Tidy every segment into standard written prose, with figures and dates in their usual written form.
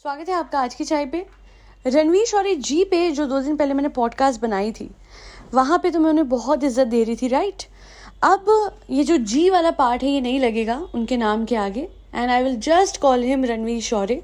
स्वागत है आपका आज की चाय पे। रणवीर शौरी जी पे जो 2 दिन पहले मैंने पॉडकास्ट बनाई थी, वहाँ पे तो मैं उन्हें बहुत इज्जत दे रही थी, राइट। अब ये जो जी वाला पार्ट है ये नहीं लगेगा उनके नाम के आगे, and I will just call him Ranveer Shorey.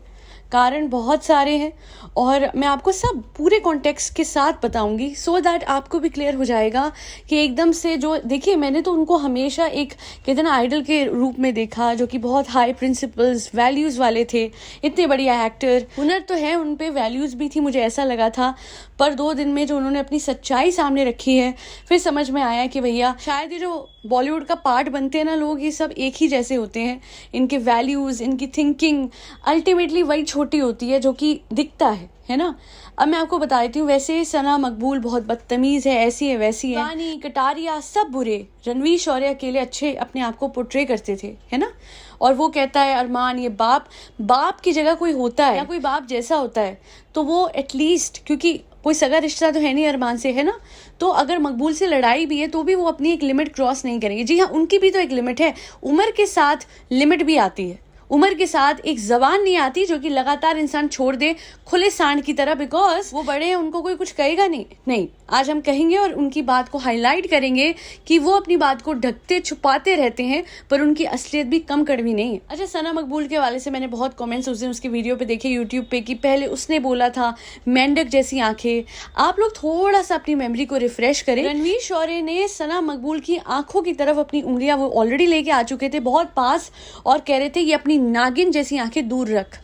कारण बहुत सारे हैं और मैं आपको सब पूरे कॉन्टेक्स्ट के साथ बताऊंगी सो दैट आपको भी क्लियर हो जाएगा कि एकदम से जो देखिए, मैंने तो उनको हमेशा एक कहते हैं ना आइडल के रूप में देखा, जो कि बहुत हाई प्रिंसिपल्स वैल्यूज़ वाले थे, इतने बढ़िया एक्टर, हुनर तो है उन पे, वैल्यूज़ भी थी, मुझे ऐसा लगा था। पर 2 दिन में जो उन्होंने अपनी सच्चाई सामने रखी है, फिर समझ में आया कि भैया शायद ये जो बॉलीवुड का पार्ट बनते हैं ना लोग, ये सब एक ही जैसे होते हैं। इनके वैल्यूज़, इनकी थिंकिंग अल्टीमेटली वही छोटी होती है जो कि दिखता है ना। अब मैं आपको बता देती हूँ, वैसे सना मकबूल बहुत बदतमीज़ है, ऐसी है वैसी है, रानी कटारिया सब बुरे, रणवीर शौरी अकेले अच्छे अपने आप को पोर्ट्रे करते थे, है ना। और वो कहता है अरमान ये बाप की जगह कोई होता है या कोई बाप जैसा होता है तो वो एटलीस्ट, क्योंकि कोई सगा रिश्ता तो है नहीं अरमान से, है ना, तो अगर मकबूल से लड़ाई भी है तो भी वो अपनी एक लिमिट क्रॉस नहीं करेंगे। जी हाँ, उनकी भी तो एक लिमिट है, उम्र के साथ लिमिट भी आती है, उम्र के साथ एक जबान नहीं आती जो कि लगातार इंसान छोड़ दे खुले सांड की तरह, बिकॉज वो बड़े हैं, उनको कोई कुछ कहेगा नहीं। आज हम कहेंगे और उनकी बात को हाईलाइट करेंगे कि वो अपनी बात को ढकते छुपाते रहते हैं पर उनकी असलियत भी कम कड़वी नहीं है। अच्छा, सना मकबूल के हवाले से मैंने बहुत कमेंट्स उस दिन उसकी वीडियो पे देखे यूट्यूब पे कि पहले उसने बोला था मेंढक जैसी आंखें। आप लोग थोड़ा सा अपनी मेमोरी को रिफ्रेश करें। रणवीर शौरी ने सना मकबूल की आंखों की तरफ अपनी उंगलियां वो ऑलरेडी लेके आ चुके थे बहुत पास और कह रहे थे ये अपनी नागिन जैसी आंखें दूर रख।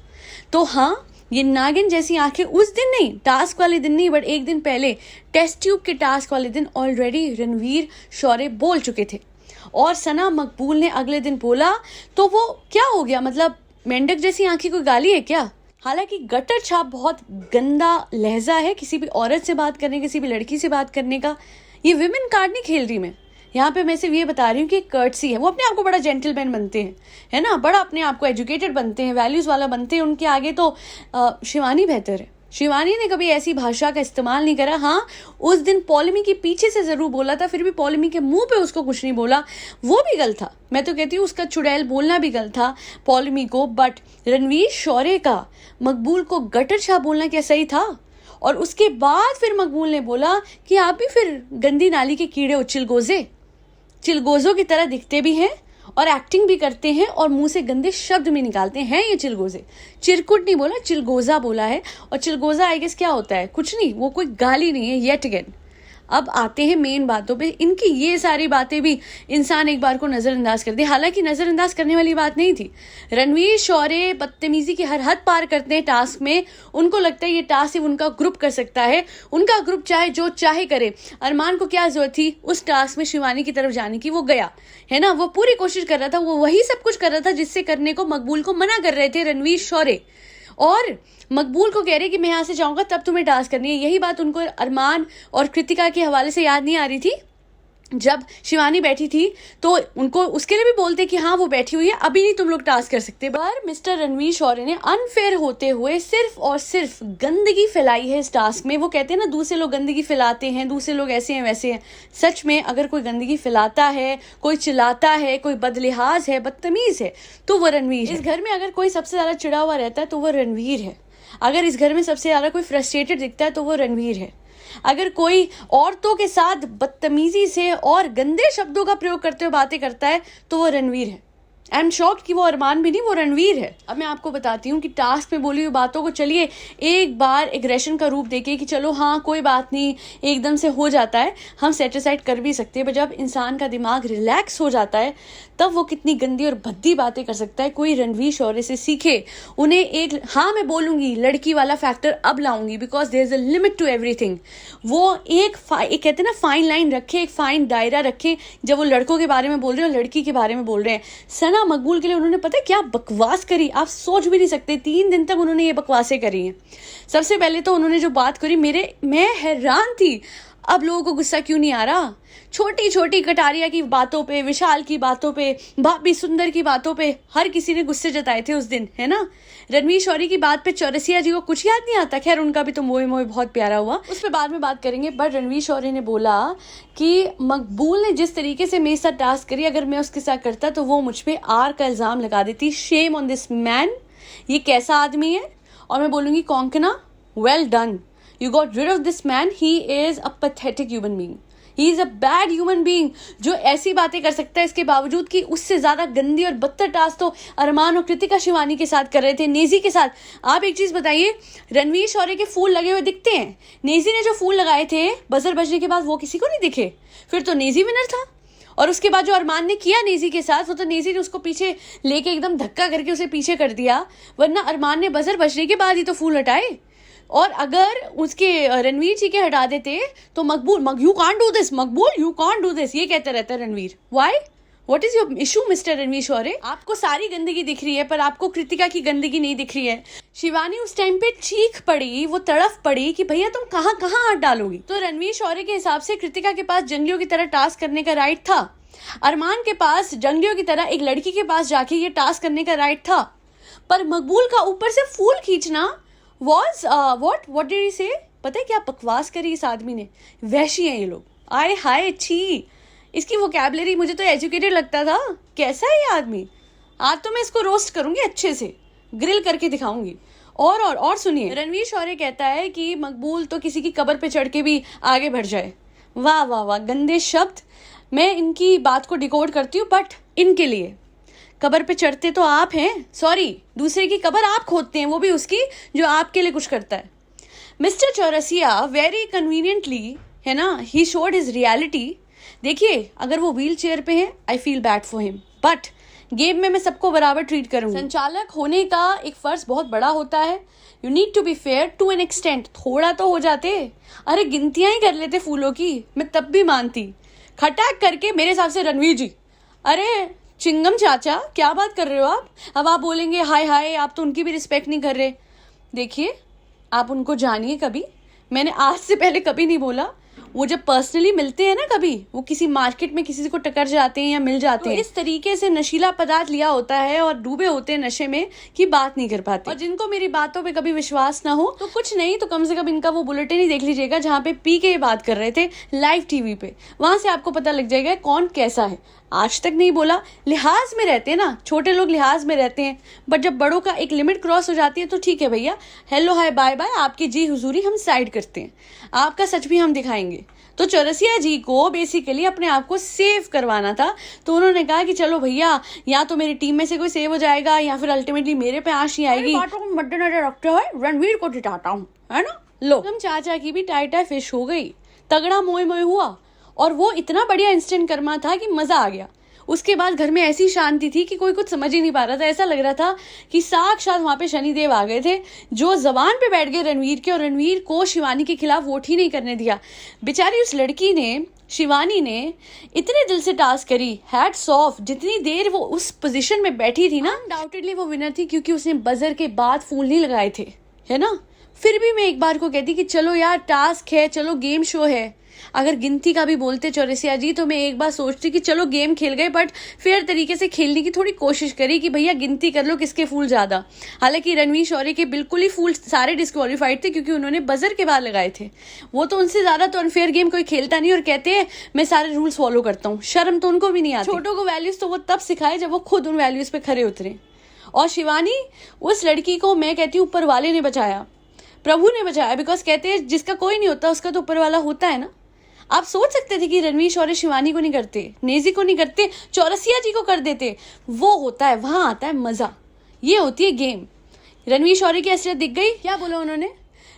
तो हाँ, ये नागिन जैसी आंखें उस दिन नहीं, टास्क वाले दिन नहीं, बट एक दिन पहले टेस्ट ट्यूब के टास्क वाले दिन ऑलरेडी रणवीर शौरी बोल चुके थे और सना मकबूल ने अगले दिन बोला तो वो क्या हो गया, मतलब मेंढक जैसी आंखें कोई गाली है क्या। हालांकि गटर छाप बहुत गंदा लहजा है किसी भी औरत से बात करने, किसी भी लड़की से बात करने का। ये विमेन कार्ड नहीं खेल रही मैं यहाँ पे, मैं सिर्फ ये बता रही हूँ कि कर्टसी है, वो अपने आप को बड़ा जेंटलमैन बनते हैं, है ना, बड़ा अपने आप को एजुकेटेड बनते हैं, वैल्यूज़ वाला बनते हैं, उनके आगे तो शिवानी बेहतर है। शिवानी ने कभी ऐसी भाषा का इस्तेमाल नहीं करा। हाँ, उस दिन पॉलिमी के पीछे से जरूर बोला था, फिर भी पॉलिमी के मुंह पे उसको कुछ नहीं बोला, वो भी गलत था। मैं तो कहती हूँ उसका चुड़ैल बोलना भी गलत था पॉलिमी को, बट रणवीर शौरी का मकबूल को गटर छाप बोलना क्या सही था। और उसके बाद फिर मकबूल ने बोला कि आप भी फिर गंदी नाली के कीड़े हो, चिलगोजों की तरह दिखते भी हैं और एक्टिंग भी करते हैं और मुंह से गंदे शब्द भी निकालते हैं ये चिलगोजे। चिरकुट नहीं बोला, चिलगोजा बोला है। और चिलगोजा आई गेस क्या होता है, कुछ नहीं, वो कोई गाली नहीं है। येट अगेन अब आते हैं मेन बातों पे। इनकी ये सारी बातें भी इंसान एक बार को नजरअंदाज कर दे, हालांकि नजरअंदाज करने वाली बात नहीं थी। रणवीर शौरी बदतमीजी की हर हद पार करते हैं टास्क में। उनको लगता है ये टास्क सिर्फ उनका ग्रुप कर सकता है, उनका ग्रुप चाहे जो चाहे करे। अरमान को क्या जरूरत थी उस टास्क में शिवानी की तरफ जाने की, वो गया, है ना, वो पूरी कोशिश कर रहा था, वो वही सब कुछ कर रहा था जिससे करने को मकबूल को मना कर रहे थे रणवीर शौरी। और मकबूल को कह रहे कि मैं यहाँ से जाऊंगा तब तुम्हें टास्क करनी है। यही बात उनको अरमान और कृतिका के हवाले से याद नहीं आ रही थी। जब शिवानी बैठी थी तो उनको उसके लिए भी बोलते कि हाँ वो बैठी हुई है, अभी नहीं तुम लोग टास्क कर सकते। पर मिस्टर रणवीर शौरी ने अनफेयर होते हुए सिर्फ और सिर्फ गंदगी फैलाई है इस टास्क में। वो कहते हैं ना दूसरे लोग गंदगी फैलाते हैं, दूसरे लोग ऐसे हैं वैसे हैं। सच में अगर कोई गंदगी फैलाता है, कोई चिल्लाता है, कोई बदलिहाज है, बदतमीज है, तो वो रणवीर है। इस घर में अगर कोई सबसे ज्यादा चिड़ा हुआ रहता है तो वो रणवीर है। अगर इस घर में सबसे ज्यादा कोई फ्रस्ट्रेटेड दिखता है तो वो रणवीर है। अगर कोई औरतों के साथ बदतमीजी से और गंदे शब्दों का प्रयोग करते हुए बातें करता है तो वो रणवीर है। आई एम शॉक्ड कि वो अरमान भी नहीं, वो रणवीर है। अब मैं आपको बताती हूँ कि टास्क में बोली हुई बातों को चलिए एक बार एग्रेशन का रूप देके कि चलो हाँ कोई बात नहीं, एकदम से हो जाता है, हम सेटिसाइड कर भी सकते हैं। पर जब इंसान का दिमाग रिलैक्स हो जाता है तब वो कितनी गंदी और भद्दी बातें कर सकता है। कोई रणवीर शौरी से सीखे, उन्हें एक, हाँ मैं बोलूंगी लड़की वाला फैक्टर अब लाऊंगी, because there is a limit to everything. वो एक कहते हैं ना फाइन लाइन रखे, एक फाइन दायरा रखे जब वो लड़कों के बारे में बोल रहे हैं और लड़की के बारे में बोल रहे हैं। सना मकबूल के लिए उन्होंने पता है क्या बकवास करी, आप सोच भी नहीं सकते। 3 दिन तक उन्होंने ये बकवासें करी हैं। सबसे पहले तो उन्होंने जो बात करी, मैं हैरान थी अब लोगों को गुस्सा क्यों नहीं आ रहा। छोटी छोटी कटारिया की बातों पे, विशाल की बातों पे, भाभी सुंदर की बातों पे हर किसी ने गुस्से जताए थे उस दिन, है ना। रणवीर शौरी की बात पे चौरसिया जी को कुछ याद नहीं आता। खैर उनका भी तो मोए मोए बहुत प्यारा हुआ, उस पर बाद में बात करेंगे। बट रणवीर शौरी ने बोला कि मकबूल ने जिस तरीके से मेरे साथ टास्क करी, अगर मैं उसके साथ करता तो वो मुझ पे आर का इल्जाम लगा देती। शेम ऑन दिस मैन, ये कैसा आदमी है। और मैं बोलूँगी Konkona, well done, you got rid of this man, he is a pathetic human being, he is a bad human being जो ऐसी बातें कर सकता है इसके बावजूद कि उससे ज़्यादा गंदी और बदतर टास्क तो अरमान और कृतिका शिवानी के साथ कर रहे थे, नेजी के साथ। आप एक चीज़ बताइए, रणवीर शौर्य के फूल लगे हुए दिखते हैं, नेजी ने जो फूल लगाए थे बजर बजने के बाद वो किसी को नहीं दिखे, फिर तो नेजी विनर था। और उसके बाद जो अरमान ने किया नेजी के साथ, वो तो नेजी ने उसको पीछे लेके एकदम धक्का करके उसे पीछे कर दिया, वरना अरमान ने बजर बजने के बाद ही तो फूल हटाए। और अगर उसके रणवीर जी के हटा देते तो Maqbool, you can't do this Maqbool, you can't do this, ये कहता रहता है Ranveer. Why, what is your issue mister Ranveer Shaurya? आपको सारी गंदगी दिख रही है पर आपको कृतिका की गंदगी नहीं दिख रही है। शिवानी उस टाइम पे चीख पड़ी, वो तड़फ पड़ी कि भैया तुम कहाँ कहाँ हाथ डालोगी। तो रणवीर शौर्य के हिसाब से कृतिका के पास जंगलियों की तरह टास्क करने का राइट था, अरमान के पास जंगलियों की तरह एक लड़की के पास जाके ये टास्क करने का राइट था, पर मकबूल का ऊपर से फूल खींचना was what did he say? पता है क्या बकवास करी इस आदमी ने, वैशी हैं ये लोग, आए हाय छी, इसकी वोकैबुलरी मुझे तो एजुकेटेड लगता था। कैसा है ये आदमी? आज तो मैं इसको रोस्ट करूंगी, अच्छे से ग्रिल करके दिखाऊंगी। और सुनिए, रणवीर शौर्य कहता है कि मकबूल तो किसी की कब्र पे चढ़ के भी आगे बढ़ जाए। वाह वाह वाह, गंदे शब्द। मैं इनकी बात को डिकोड करती हूँ, बट इनके लिए कबर पे चढ़ते तो आप हैं, सॉरी दूसरे की कबर आप खोदते हैं, वो भी उसकी जो आपके लिए कुछ करता है। मिस्टर चौरसिया वेरी कन्वीनियंटली, है ना, ही शोड हिज रियलिटी। देखिए अगर वो व्हील चेयर पे हैं, I feel bad for him, but game में मैं सबको बराबर ट्रीट करूंगी। संचालक होने का एक फर्ज बहुत बड़ा होता है, you need to be fair to an extent. थोड़ा तो हो जाते, अरे गिनतियां ही कर लेते फूलों की, मैं तब भी मानती। खटाक करके मेरे हिसाब से रणवीर जी, अरे चिंगम चाचा क्या बात कर रहे हो आप? अब आप बोलेंगे हाय हाय, आप तो उनकी भी रिस्पेक्ट नहीं कर रहे। देखिए आप उनको जानिए, कभी मैंने आज से पहले कभी नहीं बोला, वो जब पर्सनली मिलते हैं ना, कभी वो किसी मार्केट में किसी को टकर जाते हैं या मिल जाते हैं, इस तरीके से नशीला पदार्थ लिया होता है और डूबे होते हैं नशे में कि बात नहीं कर पाते। और जिनको मेरी बातों पे कभी विश्वास ना हो तो कुछ नहीं तो कम से कम इनका वो बुलेटिन ही देख लीजिएगा जहाँ पे पी के बात कर रहे थे लाइव टीवी पे, वहां से आपको पता लग जाएगा कौन कैसा है। आज तक नहीं बोला, लिहाज में रहते हैं ना, छोटे लोग लिहाज में रहते हैं, बट जब बड़ों का एक लिमिट क्रॉस हो जाती है तो ठीक है भैया, हेलो हाय बाय बाय, आपकी जी हुजूरी हम साइड करते हैं, आपका सच भी हम दिखाएंगे। तो चौरसिया जी को बेसिकली अपने आप को सेव करवाना था, तो उन्होंने कहा कि चलो भैया, या तो मेरी टीम में से कोई सेव हो जाएगा या फिर अल्टीमेटली मेरे पे आंच ही आएगी। बातों को मद्देनजर रखते हुए रणवीर को जिताता हूँ, है ना। लो तुम चाचा की भी टाइटा फिश हो गई, तगड़ा मोए मोए हुआ, और वो इतना बढ़िया इंस्टेंट कर्मा था कि मजा आ गया। उसके बाद घर में ऐसी शांति थी कि कोई कुछ समझ ही नहीं पा रहा था, ऐसा लग रहा था कि साक्षात वहां पे शनिदेव आ गए थे जो जबान पे बैठ गए रणवीर के, और रणवीर को शिवानी के खिलाफ वोट ही नहीं करने दिया। बेचारी उस लड़की ने, शिवानी ने इतने दिल से टास्क करी, हैट्स ऑफ, जितनी देर वो उस पोजीशन में बैठी थी ना, अनडाउटेडली वो विनर थी क्योंकि उसने बजर के बाद फूल नहीं लगाए थे, है ना। फिर भी मैं एक बार को कहती कि चलो यार टास्क है, चलो गेम शो है। अगर गिनती का भी बोलते चौरसिया जी तो मैं एक बार सोचती कि चलो गेम खेल गए, बट फेयर तरीके से खेलने की थोड़ी कोशिश करी कि भैया गिनती कर लो किसके फूल ज्यादा। हालांकि रणवीर शौर्य के बिल्कुल ही फूल सारे डिस्क्वालीफाइड थे क्योंकि उन्होंने बजर के बाद लगाए थे। वो तो उनसे ज्यादा तो अनफेयर गेम कोई खेलता नहीं और कहते हैं मैं सारे रूल्स फॉलो करता हूँ। शर्म तो उनको भी नहीं आती। छोटों को वैल्यूज तो वो तब सिखाए जब वो खुद उन वैल्यूज पे खरे उतरे। और शिवानी, उस लड़की को मैं कहती हूँ ऊपर वाले ने बचाया, प्रभु ने बचाया, बिकॉज कहते हैं जिसका कोई नहीं होता उसका तो ऊपर वाला होता है ना। आप सोच सकते थे कि रणवीर शौर्य शिवानी को नहीं करते, नेजी को नहीं करते, चौरसिया जी को कर देते। वो होता है, वहां आता है मजा, ये होती है गेम। रणवीर शौर्य की असलियत दिख गई। क्या बोला उन्होंने,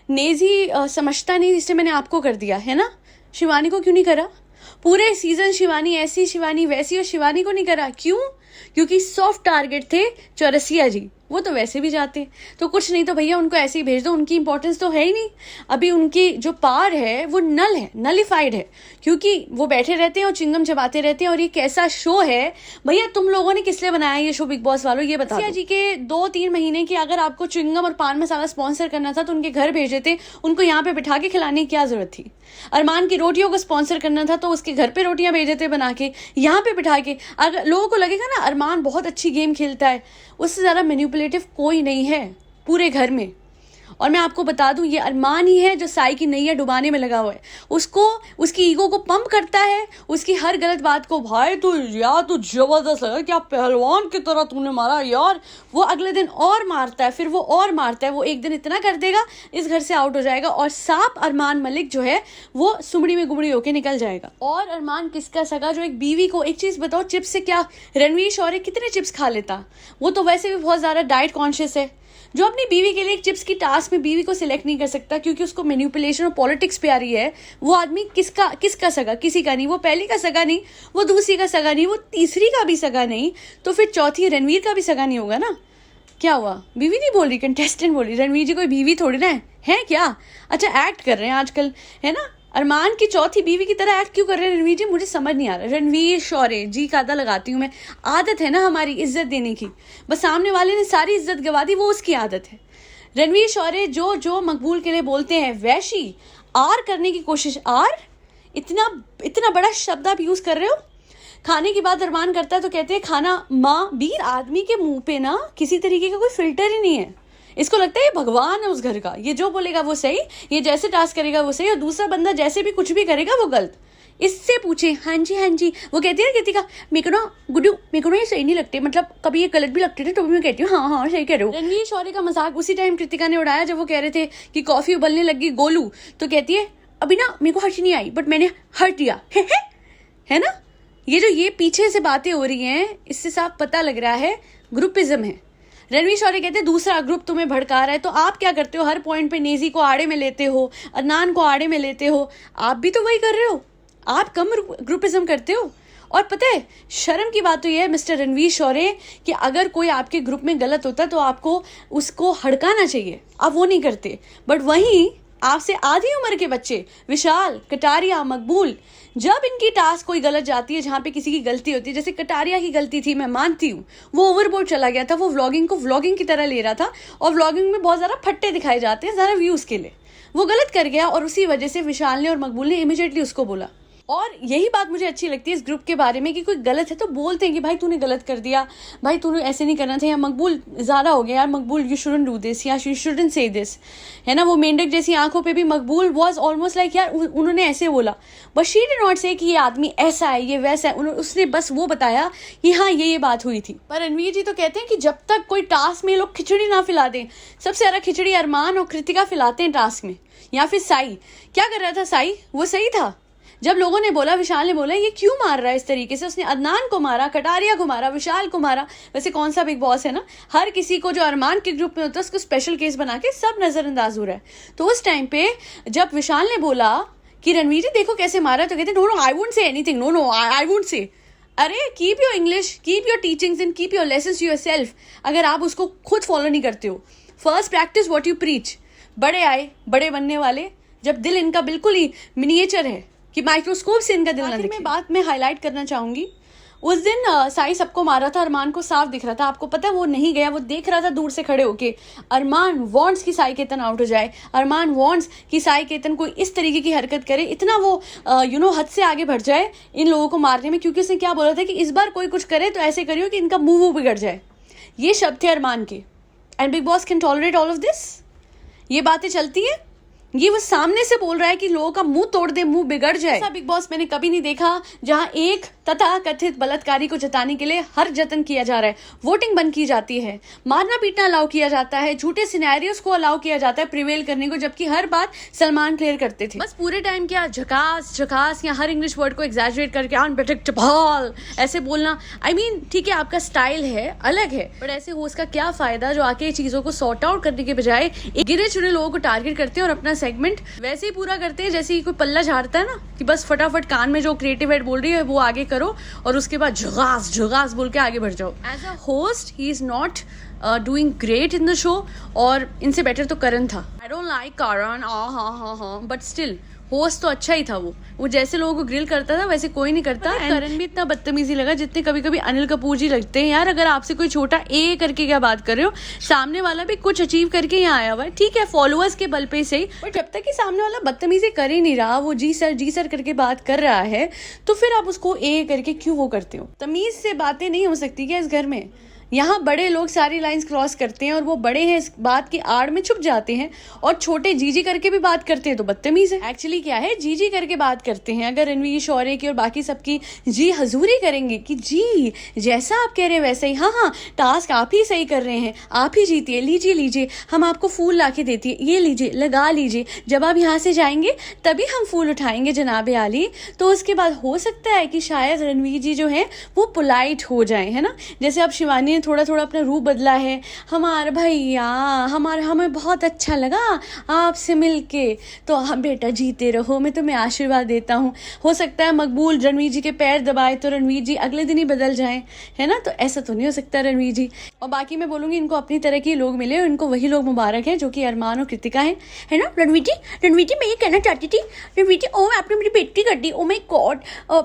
नेजी समझता नहीं इसलिए मैंने आपको कर दिया, है ना। शिवानी को क्यों नहीं करा? पूरे सीजन शिवानी ऐसी, शिवानी वैसी, और शिवानी को नहीं करा। क्यों? क्योंकि सॉफ्ट टारगेट थे चौरसिया जी, वो तो वैसे भी जाते। तो कुछ नहीं तो भैया उनको ऐसे ही भेज दो, उनकी इंपॉर्टेंस तो है ही नहीं। अभी उनकी जो पावर है वो नल है, नलिफाइड है, क्योंकि वो बैठे रहते हैं और चिंगम चबाते रहते हैं। और ये कैसा शो है भैया, तुम लोगों ने किस लिए बनाया ये शो, बिग बॉस वालों, ये बताओ। जी के 2-3 महीने की अगर आपको चिंगम और पान मसाला स्पॉन्सर करना था तो उनके घर भेज देते, उनको यहाँ पे बिठा के खिलाने की क्या जरूरत थी। अरमान की रोटियों को स्पॉन्सर करना था तो उसके घर पे रोटियां भेज देते बना के, यहाँ पे बिठा के। अगर लोगों को लगेगा ना अरमान बहुत अच्छी गेम खेलता है, उससे ज्यादा मैनिपुलेटिव कोई नहीं है पूरे घर में। और मैं आपको बता दूं, ये अरमान ही है जो साई की नैया डुबाने में लगा हुआ है। उसको उसकी ईगो को पंप करता है, उसकी हर गलत बात को, भाई तू यार तू जबरदस्त है, क्या पहलवान की तरह तूने मारा यार, वो अगले दिन और मारता है, फिर वो और मारता है, वो एक दिन इतना कर देगा इस घर से आउट हो जाएगा और सांप अरमान मलिक जो है वो सुमड़ी में गुमड़ी होके निकल जाएगा। और अरमान किसका सगा जो एक बीवी को, एक चीज बताओ, चिप्स से क्या रणवीर शौर्य कितने चिप्स खा लेता, वो तो वैसे भी बहुत ज्यादा डाइट कॉन्शियस है, जो अपनी बीवी के लिए एक चिप्स की टास्क में बीवी को सिलेक्ट नहीं कर सकता क्योंकि उसको मैनिपुलेशन और पॉलिटिक्स पे आ रही है। वो आदमी किसका सगा, किसी का नहीं, वो पहली का सगा नहीं, वो दूसरी का सगा नहीं, वो तीसरी का भी सगा नहीं, तो फिर चौथी रणवीर का भी सगा नहीं होगा ना। क्या हुआ, बीवी नहीं बोल रही, कंटेस्टेंट बोल रही, रणवीर जी कोई बीवी थोड़ी ना है क्या? अच्छा एक्ट कर रहे हैं आजकल, है ना, अरमान की चौथी बीवी की तरह एक्ट क्यों कर रहे हैं रणवीर जी, मुझे समझ नहीं आ रहा। रणवीर शौर्य जी का आदा लगाती हूँ मैं, आदत है ना हमारी इज्जत देने की, बस सामने वाले ने सारी इज्जत गवा दी, वो उसकी आदत है। रणवीर शौर्य जो मकबूल के लिए बोलते हैं वैशी आर करने की कोशिश, आर इतना बड़ा शब्द आप यूज कर रहे हो। खाने की बात अरमान करता है तो कहते हैं खाना माँ बीर, आदमी के मुंह पे ना किसी तरीके का कोई फिल्टर ही नहीं है, इसको लगता है ये भगवान है उस घर का, ये जो बोलेगा वो सही, ये जैसे टास्क करेगा वो सही, और दूसरा बंदा जैसे भी कुछ भी करेगा वो गलत। इससे पूछे हाँ जी, वो कहती है कृतिका मेरे को ना गुड्डू, मेरे को ना ये सही नहीं लगते, मतलब कभी ये गलत भी लगते थे तो भी मैं कहती हूँ हाँ सही कह रहे हो। रणवीर शौर्य का मजाक उसी टाइम कृतिका ने उड़ाया जब वो कह रहे थे कि कॉफी उबलने लगी गोलू, तो कहती है अभी ना मेरे को हर्ष नहीं आई बट मैंने हर्ट दिया है ना। ये पीछे से बातें हो रही हैं, इससे साफ पता लग रहा है ग्रुपिज्म है। रणवीर शौर्य कहते हैं दूसरा ग्रुप तुम्हें भड़का रहा है, तो आप क्या करते हो, हर पॉइंट पे नेजी को आड़े में लेते हो, अदनान को आड़े में लेते हो, आप भी तो वही कर रहे हो, आप कम ग्रुपिज्म करते हो। और पता है शर्म की बात तो यह है मिस्टर रणवीर शौर्य कि अगर कोई आपके ग्रुप में गलत होता तो आपको उसको हड़काना चाहिए, आप वो नहीं करते। बट वहीं आपसे आधी उम्र के बच्चे विशाल, कटारिया, मकबूल, जब इनकी टास्क कोई गलत जाती है, जहाँ पे किसी की गलती होती है, जैसे कटारिया की गलती थी, मैं मानती हूँ, वो ओवरबोर्ड चला गया था, वो व्लॉगिंग को व्लॉगिंग की तरह ले रहा था और व्लॉगिंग में बहुत ज़्यादा फट्टे दिखाए जाते हैं ज़्यादा व्यूज़ के लिए, वो गलत कर गया और उसी वजह से विशाल ने और मकबूल ने इमीडिएटली उसको बोला। और यही बात मुझे अच्छी लगती है इस ग्रुप के बारे में कि कोई गलत है तो बोलते हैं कि भाई तूने गलत कर दिया, भाई तूने ऐसे नहीं करना था, या मकबूल ज़्यादा हो गया यार, मकबूल यू शुडंट डू दिस, या यू शुडंट से दिस, है ना। वो मेंढक जैसी आंखों पे भी मकबूल वाज ऑलमोस्ट लाइक यार उन्होंने ऐसे बोला, बट शी डिड नॉट से कि ये आदमी ऐसा है, ये वैसा है, उसने बस वो बताया कि हाँ ये बात हुई थी। पर रणवीर जी तो कहते हैं कि जब तक कोई टास्क में लोग खिचड़ी ना खिला दें, सबसे ज़्यादा खिचड़ी अरमान और कृतिका खिलाते हैं टास्क में, या फिर साई। क्या कर रहा था साई, वो सही था जब लोगों ने बोला, विशाल ने बोला ये क्यों मार रहा है इस तरीके से, उसने अदनान को मारा, कटारिया को मारा, विशाल को मारा। वैसे कौन सा बिग बॉस है ना, हर किसी को जो अरमान के ग्रुप में होता है उसको स्पेशल केस बना के सब नजरअंदाज हो रहा है। तो उस टाइम पे जब विशाल ने बोला कि रणवीर जी देखो कैसे मारा, तो कहते no I won't say anything, no I won't say. अरे keep your English, keep your teachings and keep your lessons to yourself. अगर आप उसको खुद फॉलो नहीं करते हो, first practise what you preach. बड़े आए बड़े बनने वाले, जब दिल इनका बिल्कुल ही मिनिएचर है कि माइक्रोस्कोप से इनका दिल ना दिखे। बात मैं हाईलाइट करना चाहूंगी, उस दिन साई सबको मारा था, अरमान को साफ दिख रहा था, आपको पता है वो नहीं गया, वो देख रहा था दूर से खड़े होके। अरमान वांट्स कि साई केतन आउट हो जाए, अरमान वांट्स कि साई केतन कोई इस तरीके की हरकत करे, इतना वो हद से आगे बढ़ जाए इन लोगों को मारने में, क्योंकि उसने क्या बोला था कि इस बार कोई कुछ करे तो ऐसे करियो कि इनका मुंह बिगड़ जाए, ये शब्द थे अरमान के। And big boss can tolerate all of this, ये बातें चलती है, ये वो सामने से बोल रहा है कि लोगों का मुंह तोड़ दे, मुंह बिगड़ जाए। ऐसा बिग बॉस मैंने कभी नहीं देखा जहां एक तथा कथित बलात्कारी को जताने के लिए हर जतन किया जा रहा है, वोटिंग बंद की जाती है, मारना पीटना अलाउ किया जाता है, झूठे सिनेरियोस को अलाउ किया जाता है प्रिवेल करने को, जबकि हर बात सलमान क्लियर करते थे। बस पूरे टाइम क्या झकास या हर इंग्लिश वर्ड को एग्जैजरेट करके अनप्रेडिक्टेबल ऐसे बोलना। आई मीन ठीक है आपका स्टाइल है, अलग है, बट ऐसे होस्ट का क्या फायदा जो आके चीजों को सॉर्ट आउट करने के बजाय गिने चुने लोगों को टारगेट करते हैं और अपना सेगमेंट वैसे ही पूरा करते हैं जैसे कोई पल्ला झाड़ता है ना, कि बस फटाफट कान में जो क्रिएटिव हेड बोल रही है वो आगे करो और उसके बाद झगास बोल के आगे बढ़ जाओ। As a host he is not doing great in the show, और इनसे बेटर तो करण था। आई डोंट लाइक करण, हाँ, बट स्टिल होस्ट तो अच्छा ही था। वो जैसे लोगों को ग्रिल करता था वैसे कोई नहीं करता। करण भी इतना बदतमीजी लगा जितने कभी कभी अनिल कपूर जी लगते हैं। यार अगर आपसे कोई छोटा ए करके क्या बात कर रहे हो, सामने वाला भी कुछ अचीव करके यहाँ आया हुआ है, ठीक है फॉलोअर्स के बल पे से ही, बट जब तक कि सामने वाला बदतमीजी कर ही नहीं रहा, वो जी सर करके बात कर रहा है, तो फिर आप उसको ए करके क्यों वो करते हो। तमीज से बातें नहीं हो सकती क्या इस घर में? यहाँ बड़े लोग सारी लाइंस क्रॉस करते हैं और वो बड़े हैं इस बात की आड़ में छुप जाते हैं और छोटे जीजी करके भी बात करते हैं तो बदतमीज है। एक्चुअली क्या है, जीजी करके बात करते हैं। अगर रणवीर शौर्य की और बाकी सबकी जी हजूरी करेंगे कि जी जैसा आप कह रहे हैं वैसे ही, हाँ हाँ टास्क आप ही सही कर रहे हैं, आप ही जीतिए, लीजिए लीजिए हम आपको फूल ला के देती है, ये लीजिए लगा लीजिए, जब आप यहाँ से जाएंगे तभी हम फूल उठाएंगे जनाबे आली। तो उसके बाद हो सकता है कि शायद रणवीर जी जो है वो पोलाइट हो जाए, है ना। जैसे अब शिवानी ने थोड़ा थोड़ा अपना रूप बदला है, हमारा भैया हमें बहुत अच्छा लगा आपसे मिलके, तो हम बेटा जीते रहो, मैं तुम्हें आशीर्वाद देता हूँ। हो सकता है मकबूल रणवीर जी के पैर दबाए तो रणवीर जी अगले दिन ही बदल जाएं, है ना। तो ऐसा तो नहीं हो सकता रणवीर जी। और बाकी मैं बोलूंगी इनको अपनी तरह के लोग मिले और इनको वही लोग मुबारक हैं जो कि अरमान और कृतिका हैं, है ना। रणवीर जी मैं ये कहना चाहती थी, रणवीर जी ओ आपने मेरी बेइज्जती कर दी, ओ माय गॉड।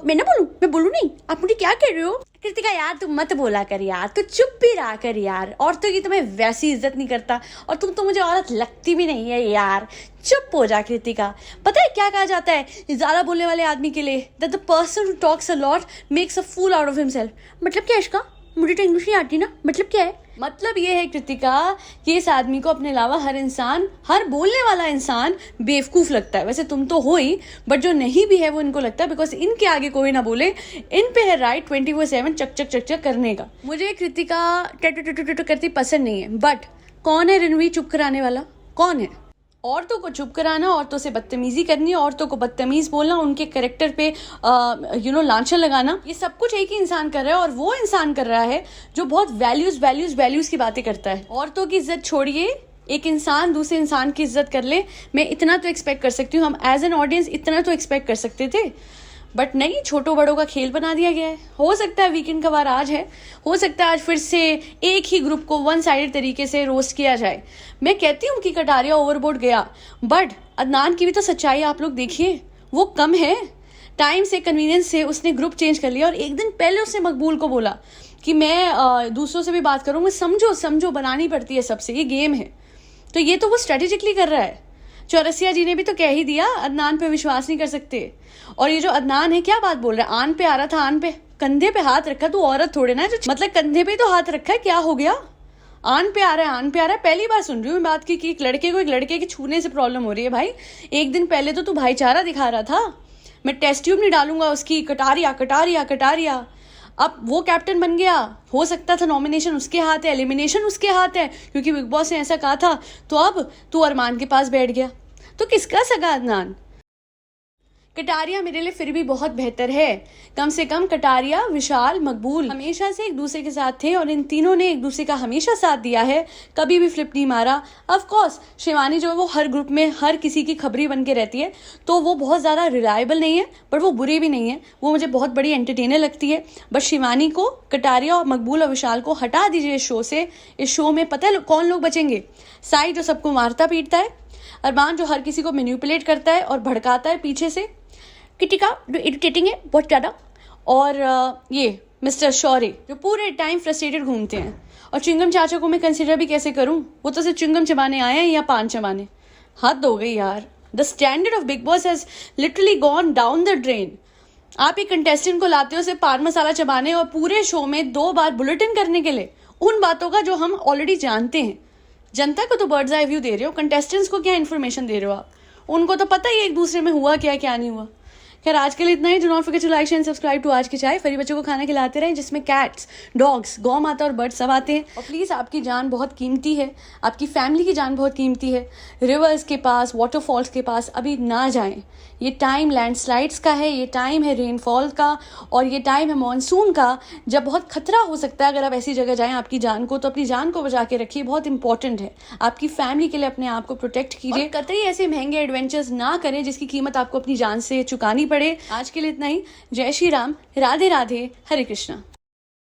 मैं ना बोलूं, मैं बोलूं नहीं, आप मुझे क्या कह रहे हो। कृतिका यार तुम मत बोला कर यार, तू चुप भी रहा कर यार, औरतों की तुम्हें वैसी इज्जत नहीं करता और तुम तो मुझे औरत लगती भी नहीं है यार, चुप हो जा कृतिका। पता है क्या कहा जाता है ज्यादा बोलने वाले आदमी के लिए, that the person who talks a lot makes a fool out of himself. मतलब क्या है इसका, मुझे तो इंग्लिश नहीं आती ना, मतलब क्या है। मतलब ये है कृतिका कि इस आदमी को अपने अलावा हर इंसान, हर बोलने वाला इंसान बेवकूफ लगता है। वैसे तुम तो हो ही, बट जो नहीं भी है वो इनको लगता है, बिकॉज इनके आगे कोई ना बोले, इन पे है राइट 24/7 चक चक चक चक करने का। मुझे कृतिका करती पसंद नहीं है, बट कौन है रणवीर चुप कराने वाला, कौन है। औरतों को चुप कराना, औरतों से बदतमीजी करनी, औरतों को बदतमीज बोलना, उनके कैरेक्टर पे लांछन लगाना, ये सब कुछ एक ही इंसान कर रहा है और वो इंसान कर रहा है जो बहुत वैल्यूज की बातें करता है। औरतों की इज्जत छोड़िए, एक इंसान दूसरे इंसान की इज्जत कर ले, मैं इतना तो एक्सपेक्ट कर सकती हूँ, हम एज एन ऑडियंस इतना तो एक्सपेक्ट कर सकते थे, बट नहीं, छोटों बड़ों का खेल बना दिया गया है। हो सकता है वीकेंड का वार आज है, हो सकता है आज फिर से एक ही ग्रुप को वन साइडेड तरीके से रोस्ट किया जाए। मैं कहती हूँ कि कटारिया ओवरबोर्ड गया, बट अदनान की भी तो सच्चाई आप लोग देखिए, वो कम है। टाइम से, कन्वीनियंस से उसने ग्रुप चेंज कर लिया और एक दिन पहले उसने मकबूल को बोला कि मैं दूसरों से भी बात करूँगा। समझो बनानी पड़ती है सबसे, ये गेम है। तो ये तो वो स्ट्रेटेजिकली कर रहा है। चौरसिया जी ने भी तो कह ही दिया अदनान पे विश्वास नहीं कर सकते। और ये जो अदनान है क्या बात बोल रहा है, आन पे आ रहा था, आन पे कंधे पे हाथ रखा, तू औरत थोड़े ना, जो मतलब कंधे पे तो हाथ रखा है, क्या हो गया, आन पे आ रहा है, आन पे आ रहा है। पहली बार सुन रही हूँ बात की कि एक लड़के को एक लड़के के छूने से प्रॉब्लम हो रही है। भाई एक दिन पहले तो तू भाईचारा दिखा रहा था, मैं टेस्ट ट्यूब नहीं डालूंगा उसकी, कटारिया। अब वो कैप्टन बन गया, हो सकता था नॉमिनेशन उसके हाथ है, एलिमिनेशन उसके हाथ है, क्योंकि बिग बॉस ने ऐसा कहा था। तो अब तू अरमान के पास बैठ गया, तो किसका सगा अदनान। कटारिया मेरे लिए फिर भी बहुत बेहतर है, कम से कम कटारिया, विशाल, मकबूल हमेशा से एक दूसरे के साथ थे और इन तीनों ने एक दूसरे का हमेशा साथ दिया है, कभी भी फ्लिप नहीं मारा। ऑफ कोर्स शिवानी जो है वो हर ग्रुप में हर किसी की खबरी बन के रहती है, तो वो बहुत ज़्यादा रिलायबल नहीं है, बट वो बुरी भी नहीं है, वो मुझे बहुत बड़ी एंटरटेनर लगती है। बट शिवानी को, कटारिया और मकबूल और विशाल को हटा दीजिए इस शो से। इस शो में पता है कौन लोग बचेंगे, साई जो सबको मारता पीटता है, अरमान जो हर किसी को मैनिपुलेट करता है और भड़काता है पीछे से, कृतिका जो इरिटेटिंग है बहुत ज़्यादा, और ये मिस्टर शौर्य जो पूरे टाइम फ्रस्ट्रेटेड घूमते हैं। और चिंगम चाचा को मैं कंसिडर भी कैसे करूं, वो तो सिर्फ चिंगम चबाने आए हैं या पान चबाने। हद हो गई यार, the standard of big boss has literally gone down the drain. आप एक कंटेस्टेंट को लाते हो सिर्फ पान मसाला चबाने और पूरे शो में 2 बार बुलेटिन करने के लिए उन बातों का जो हम ऑलरेडी जानते हैं। जनता को तो बर्ड्स आई व्यू दे रहे हो, कंटेस्टेंट्स को क्या इन्फॉर्मेशन दे रहे हो आप, उनको तो पता ही एक दूसरे में हुआ क्या नहीं हुआ। खैर आज के लिए इतना ही। Do not forget to like and subscribe to आज की चाय। फरी बच्चों को खाना खिलाते रहें जिसमें कैट्स, डॉग्स, गौ माता और बर्ड सब आते हैं। और प्लीज़ आपकी जान बहुत कीमती है, आपकी फैमिली की जान बहुत कीमती है। रिवर्स के पास, वाटरफॉल्स के पास अभी ना जाएं। ये टाइम लैंडस्लाइड्स का है, ये टाइम है रेनफॉल का, और ये टाइम है मॉनसून का, जब बहुत खतरा हो सकता है। अगर आप ऐसी जगह जाएं आपकी जान को, तो अपनी जान को बचा के रखिए, बहुत इंपॉर्टेंट है। आपकी फैमिली के लिए अपने आप को प्रोटेक्ट कीजिए। कतई ऐसे महंगे एडवेंचर्स ना करें जिसकी कीमत आपको अपनी जान से चुकानी पड़े। आज के लिए इतना ही। जय श्री राम, राधे राधे, हरे कृष्णा।